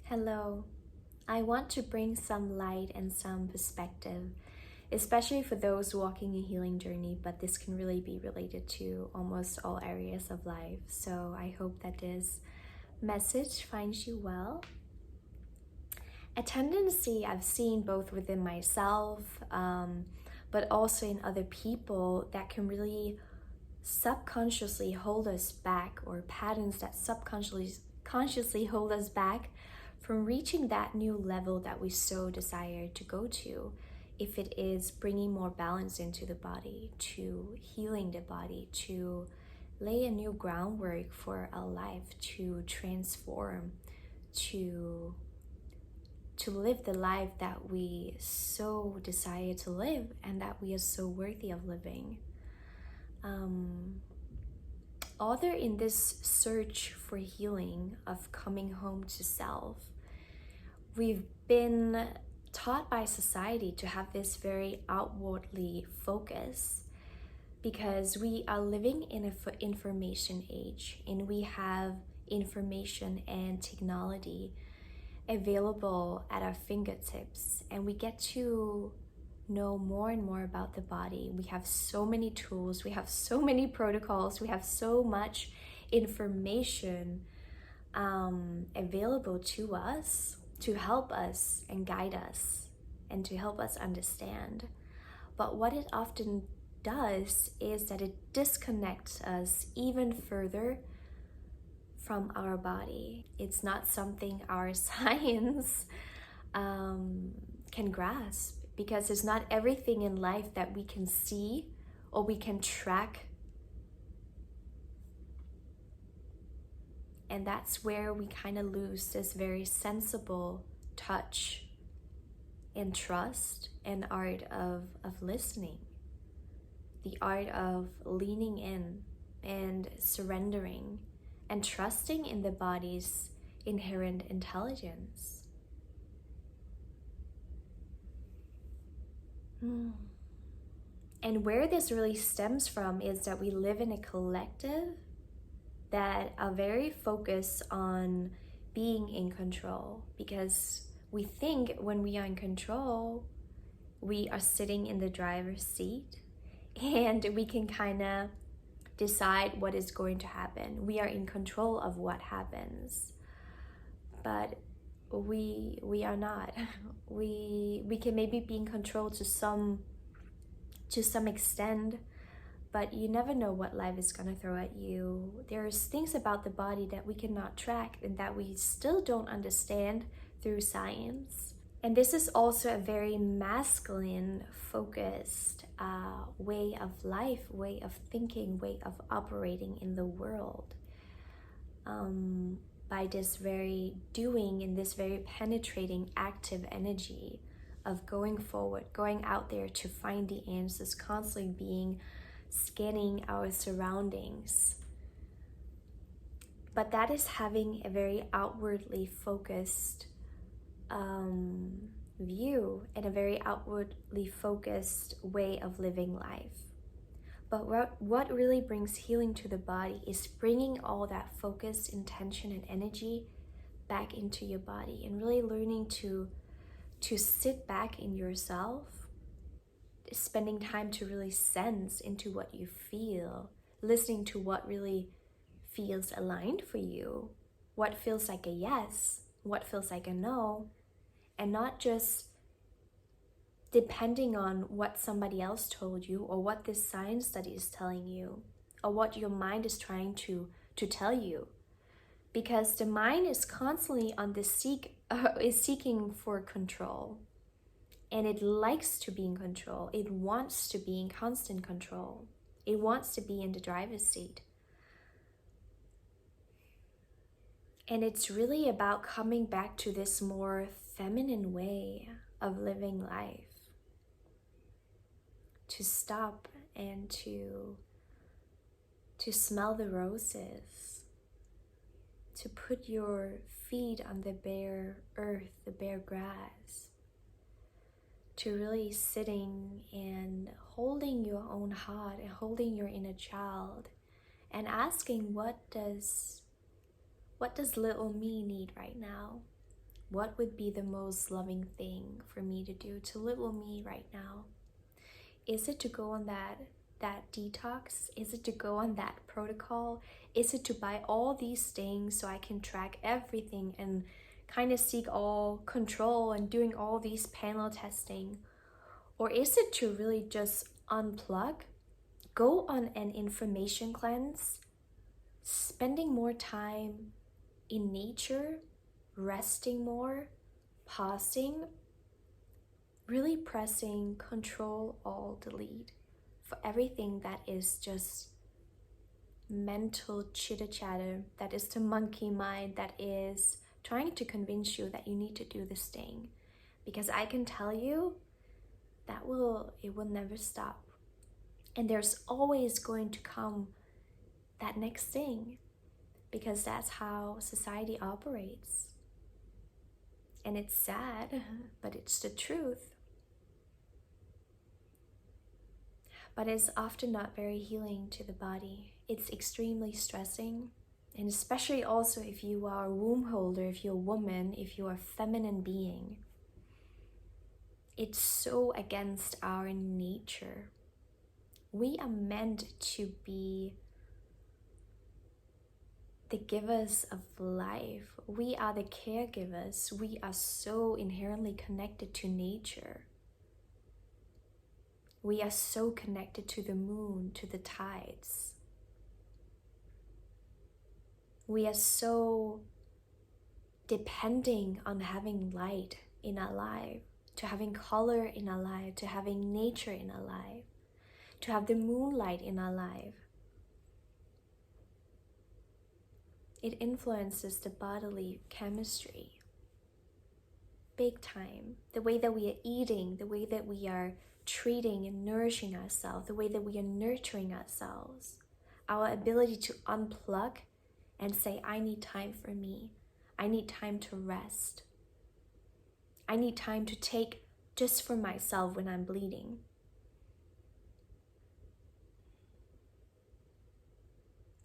Hello. I want to bring some light and some perspective, especially for those walking a healing journey, but this can really be related to almost all areas of life. So I hope that this message finds you well. A tendency I've seen both within myself, but also in other people that can really subconsciously hold us back, or patterns that consciously hold us back from reaching that new level that we so desire to go to. If it is bringing more balance into the body, to healing the body, to lay a new groundwork for our life, to transform, to live the life that we so desire to live and that we are so worthy of living. Although in this search for healing, of coming home to self, we've been taught by society to have this very outwardly focus, because we are living in an information age, and we have information and technology available at our fingertips, and we get to know more and more about the body. We have so many tools, we have so many protocols, we have so much information available to us to help us and guide us and to help us understand. But what it often does is that it disconnects us even further from our body. It's not something our science can grasp, because it's not everything in life that we can see or we can track. And that's where we kind of lose this very sensible touch and trust and art of listening, the art of leaning in and surrendering and trusting in the body's inherent intelligence. And where this really stems from is that we live in a collective that are very focused on being in control, because we think when we are in control, we are sitting in the driver's seat and we can kind of decide what is going to happen. We are in control of what happens, but we are not. We can maybe be in control to some extent, but you never know what life is going to throw at you. There's things about the body that we cannot track and that we still don't understand through science. And this is also a very masculine focused way of life, way of thinking, way of operating in the world. By this very doing and this very penetrating active energy of going forward, going out there to find the answers, constantly scanning our surroundings. But that is having a very outwardly focused view and a very outwardly focused way of living life. But what really brings healing to the body is bringing all that focus, intention, and energy back into your body, and really learning to sit back in yourself, spending time to really sense into what you feel, listening to what really feels aligned for you, what feels like a yes, what feels like a no, and not just depending on what somebody else told you, or what this science study is telling you, or what your mind is trying to tell you. Because the mind is constantly on the seeking for control, and it likes to be in control. It wants to be in constant control. It wants to be in the driver's seat. And it's really about coming back to this more feminine way of living life. To stop and to smell the roses, to put your feet on the bare earth, the bare grass, to really sitting and holding your own heart and holding your inner child and asking, what does little me need right now? What would be the most loving thing for me to do to little me right now? Is it to go on that detox? Is it to go on that protocol? Is it to buy all these things so I can track everything and kind of seek all control and doing all these panel testing? Or is it to really just unplug, go on an information cleanse, spending more time in nature, resting more, pausing, really pressing Control Alt Delete for everything that is just mental chitter chatter, that is the monkey mind that is trying to convince you that you need to do this thing. Because I can tell you that it will never stop. And there's always going to come that next thing, because that's how society operates. And it's sad, but it's the truth. But it's often not very healing to the body. It's extremely stressing. And especially also if you are a womb holder, if you're a woman, if you're a feminine being. It's so against our nature. We are meant to be the givers of life. We are the caregivers. We are so inherently connected to nature. We are so connected to the moon, to the tides. We are so depending on having light in our life, to having color in our life, to having nature in our life, to have the moonlight in our life. It influences the bodily chemistry big time. The way that we are eating, the way that we are treating and nourishing ourselves, the way that we are nurturing ourselves, our ability to unplug and say, I need time for me. I need time to rest. I need time to take just for myself when I'm bleeding.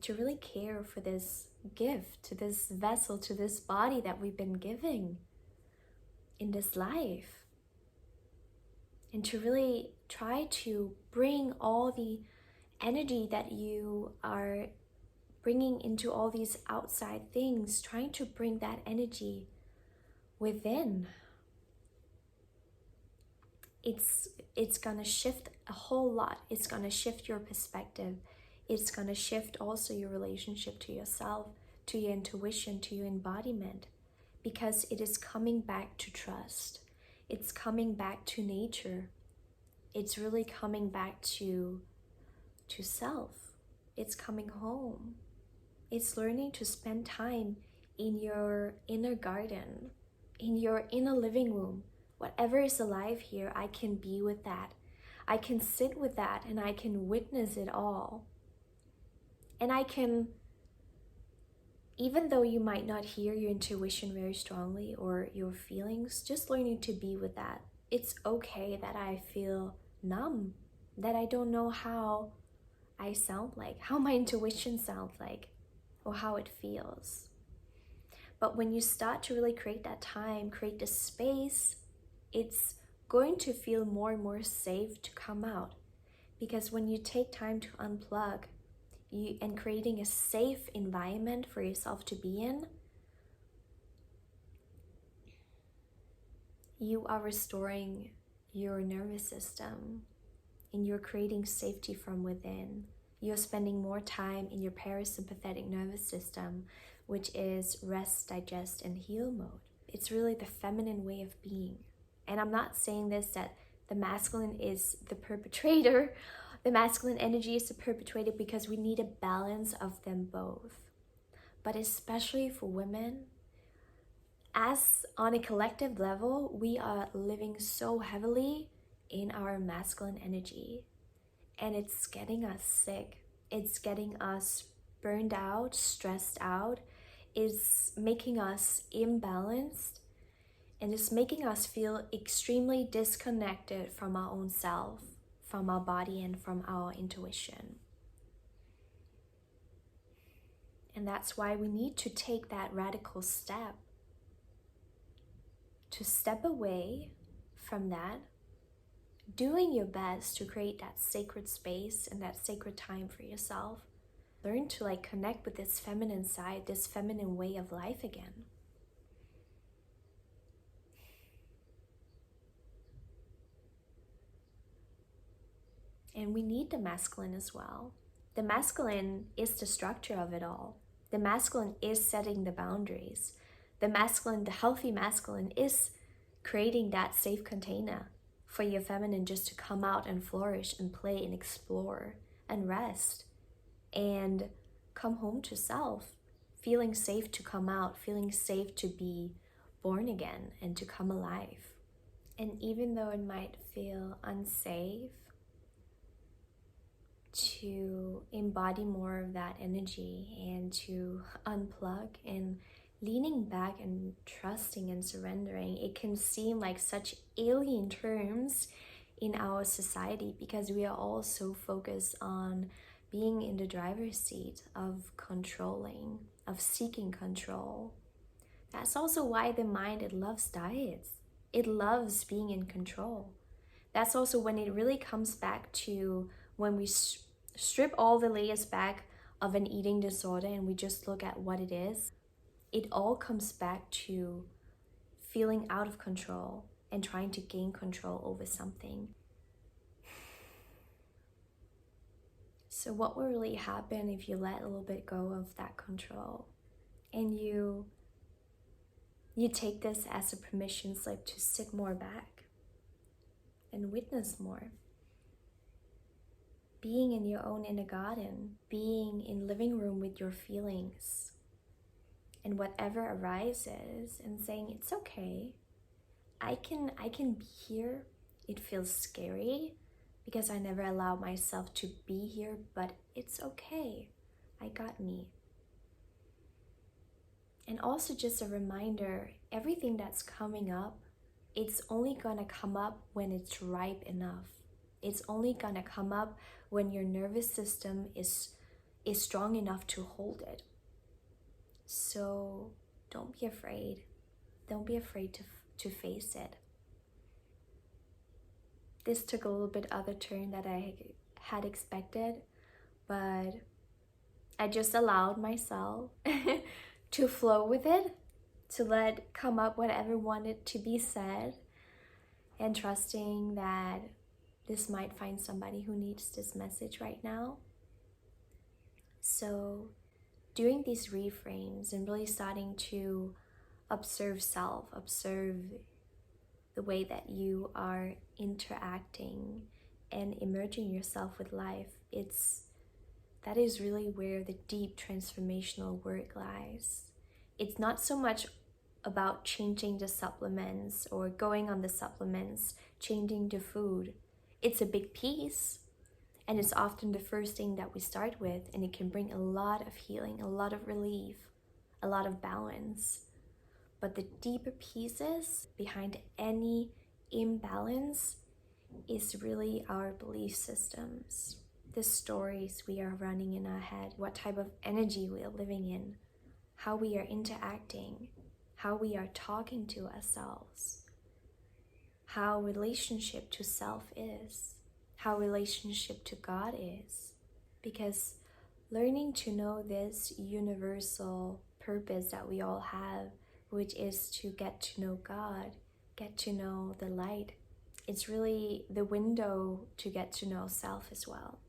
To really care for this gift, to this vessel, to this body that we've been giving in this life. And to really try to bring all the energy that you are bringing into all these outside things, trying to bring that energy within. It's gonna shift a whole lot. It's gonna shift your perspective. It's gonna shift also your relationship to yourself, to your intuition, to your embodiment, because it is coming back to trust. It's coming back to nature. It's really coming back to self. It's coming home. It's learning to spend time in your inner garden, in your inner living room. Whatever is alive here, I can be with that. I can sit with that and I can witness it all. And I can, even though you might not hear your intuition very strongly or your feelings, just learning to be with that. It's okay that I feel numb, that I don't know how I sound like, how my intuition sounds like, or how it feels. But when you start to really create that time, create the space, it's going to feel more and more safe to come out. Because when you take time to unplug and creating a safe environment for yourself to be in, you are restoring your nervous system and you're creating safety from within. You're spending more time in your parasympathetic nervous system, which is rest, digest, and heal mode. It's really the feminine way of being. And I'm not saying this that the masculine is the perpetrator. The masculine energy is the perpetrator, because we need a balance of them both. But especially for women, as on a collective level, we are living so heavily in our masculine energy. And it's getting us sick. It's getting us burned out, stressed out. It's making us imbalanced. And it's making us feel extremely disconnected from our own self, from our body, and from our intuition. And that's why we need to take that radical step to step away from that, doing your best to create that sacred space and that sacred time for yourself. Learn to like connect with this feminine side, this feminine way of life again. And we need the masculine as well. The masculine is the structure of it all. The masculine is setting the boundaries. The masculine, the healthy masculine, is creating that safe container for your feminine just to come out and flourish and play and explore and rest and come home to self, feeling safe to come out, feeling safe to be born again and to come alive. And even though it might feel unsafe, to embody more of that energy and to unplug and leaning back and trusting and surrendering, it can seem like such alien terms in our society because we are all so focused on being in the driver's seat of controlling, of seeking control. That's also why the mind, it loves diets. It loves being in control. That's also when it really comes back to when we strip all the layers back of an eating disorder and we just look at what it is. It all comes back to feeling out of control and trying to gain control over something. So what will really happen if you let a little bit go of that control and you take this as a permission slip to sit more back and witness more? Being in your own inner garden, being in living room with your feelings and whatever arises, and saying it's okay. I can be here. It feels scary because I never allow myself to be here, but it's okay. I got me. And also just a reminder, everything that's coming up, it's only gonna come up when it's ripe enough. It's only gonna come up when your nervous system is strong enough to hold it. So don't be afraid. Don't be afraid to face it. This took a little bit other turn that I had expected, but I just allowed myself to flow with it, to let come up whatever wanted to be said, and trusting that this might find somebody who needs this message right now. So doing these reframes and really starting to observe self, observe the way that you are interacting and emerging yourself with life, that is really where the deep transformational work lies. It's not so much about changing the supplements or going on the supplements, changing the food. It's a big piece, and it's often the first thing that we start with, and it can bring a lot of healing, a lot of relief, a lot of balance. But the deeper pieces behind any imbalance is really our belief systems, the stories we are running in our head, what type of energy we are living in, how we are interacting, how we are talking to ourselves, how relationship to self is, how relationship to God is. Because learning to know this universal purpose that we all have, which is to get to know God, get to know the light, it's really the window to get to know self as well.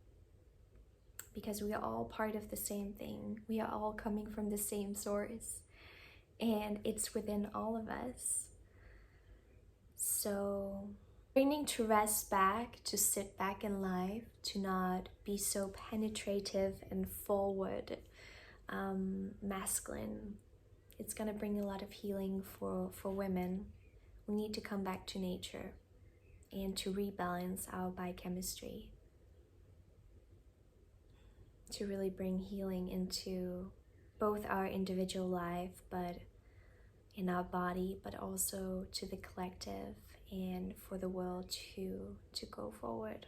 Because we are all part of the same thing. We are all coming from the same source, and it's within all of us. So learning to rest back, to sit back in life, to not be so penetrative and forward, masculine. It's gonna bring a lot of healing for women. We need to come back to nature and to rebalance our biochemistry, to really bring healing into both our individual life, but in our body, but also to the collective and for the world to go forward.